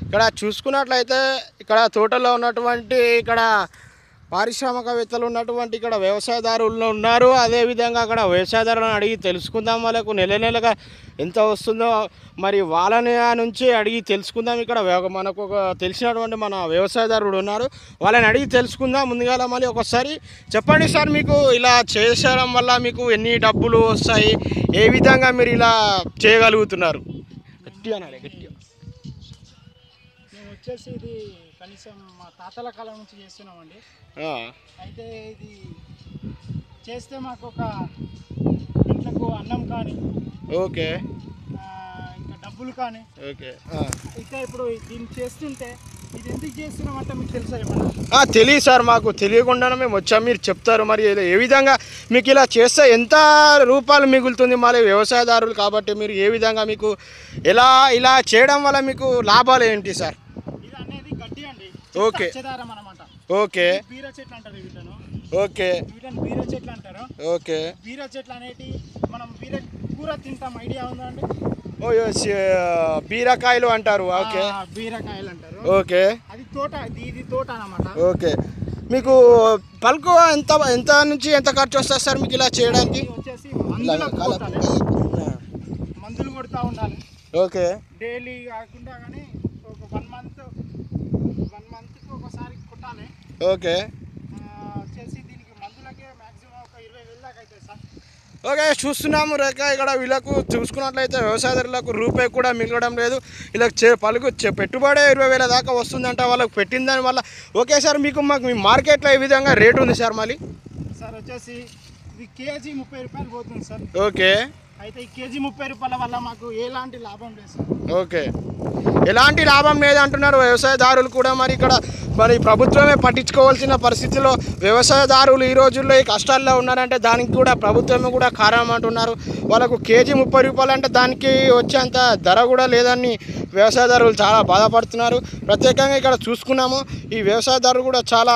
ఇక్కడ చూసుకున్నట్లయితే ఇక్కడ తోటలో ఉన్నటువంటి ఇక్కడ పారిశ్రామికవేత్తలు ఉన్నటువంటి ఇక్కడ వ్యవసాయదారులు ఉన్నారు. అదేవిధంగా అక్కడ వ్యవసాయదారులను అడిగి తెలుసుకుందాం, వాళ్ళకు నెలగా ఎంత వస్తుందో మరి వాళ్ళని నుంచి అడిగి తెలుసుకుందాం. ఇక్కడ మనకు ఒక తెలిసినటువంటి మన వ్యవసాయదారుడు ఉన్నారు, వాళ్ళని అడిగి తెలుసుకుందాం. ముందుగా మళ్ళీ ఒకసారి చెప్పండి సార్, మీకు ఇలా చేసడం వల్ల మీకు ఎన్ని డబ్బులు వస్తాయి, ఏ విధంగా మీరు ఇలా చేయగలుగుతున్నారు? గట్టిగా గట్టిగా. మేము వచ్చేసి ఇది కనీసం మా తాతల కాలం నుంచి చేస్తున్నామండి. అయితే ఇది చేస్తే మాకు ఒక ఇంట్లకు అన్నం కానీ, ఓకే, ఇంకా డబ్బులు కానీ, ఓకే. ఇంకా ఇప్పుడు దీన్ని చేస్తుంటే ఇది ఎందుకు చేస్తున్నామంటే మీకు తెలుసా ఏమన్నా? తెలియదు సార్, మాకు తెలియకుండానే మేము వచ్చాము, మీరు చెప్తారు. మరి ఏ విధంగా మీకు ఇలా చేస్తే ఎంత రూపాయలు మిగులుతుంది? మళ్ళీ వ్యవసాయదారులు కాబట్టి మీరు ఏ విధంగా మీకు ఇలా చేయడం వల్ల మీకు లాభాలు ఏంటి సార్? ఇది అనేది గడ్డి అండి. ఓకే, అన్నమాట. ఓకే, బీర చెట్లు అంటారు వీటిను. ఓకే, వీటిని బీర చెట్లు అంటారు. ఓకే. బీర చెట్లు అనేటి మనం బీర కూర తింటాం, ఐడియా ఉందండి? బీరకాయలు అంటారు. ఓకే, బీరకాయలు అంటారు. ఓకే. అది తోట, ఇది తోట అన్నమాట. ఓకే. మీకు పలుకు ఎంత నుంచి ఎంత ఖర్చు వస్తుంది సార్ మీకు ఇలా చేయడానికి? వచ్చేసి మందులు కొడుతూ ఉండాలి. ఓకే. డైలీ కాకుండా కానీ ఒక 1 మంత్కి ఒకసారి కొట్టాలి. ఓకే. వచ్చేసి దీనికి మందులకే మ్యాక్సిమం ఒక 20,000 దాకా అవుతుంది సార్. ఓకే, చూస్తున్నాము రేఖ ఇక్కడ వీళ్ళకు చూసుకున్నట్లయితే వ్యవసాయదారులకు రూపాయి కూడా మిగలడం లేదు. వీళ్ళకి పలుకు పెట్టుబడే 20,000 దాకా వస్తుందంట వాళ్ళకు పెట్టిన దాని వల్ల. ఓకే సార్, మాకు మీ మార్కెట్లో ఏ విధంగా రేటు ఉంది సార్ మళ్ళీ? సార్ వచ్చేసి ఇది కేజీ 30 రూపాయలు పోతుంది సార్. ఓకే. అయితే ఈ కేజీ 30 రూపాయల వల్ల మాకు ఎలాంటి లాభం లేదు సార్. ఓకే, ఎలాంటి లాభం లేదంటున్నారు వ్యవసాయదారులు కూడా. మరి ప్రభుత్వమే పట్టించుకోవాల్సిన పరిస్థితిలో వ్యవసాయదారులు ఈ రోజుల్లో ఈ కష్టాల్లో ఉన్నారంటే దానికి కూడా ప్రభుత్వమే కూడా కారణం అంటున్నారు. వాళ్ళకు కేజీ 30 రూపాయలు అంటే దానికి వచ్చేంత ధర కూడా లేదని వ్యవసాయదారులు చాలా బాధపడుతున్నారు. ప్రత్యేకంగా ఇక్కడ చూసుకున్నాము, ఈ వ్యవసాయదారులు కూడా చాలా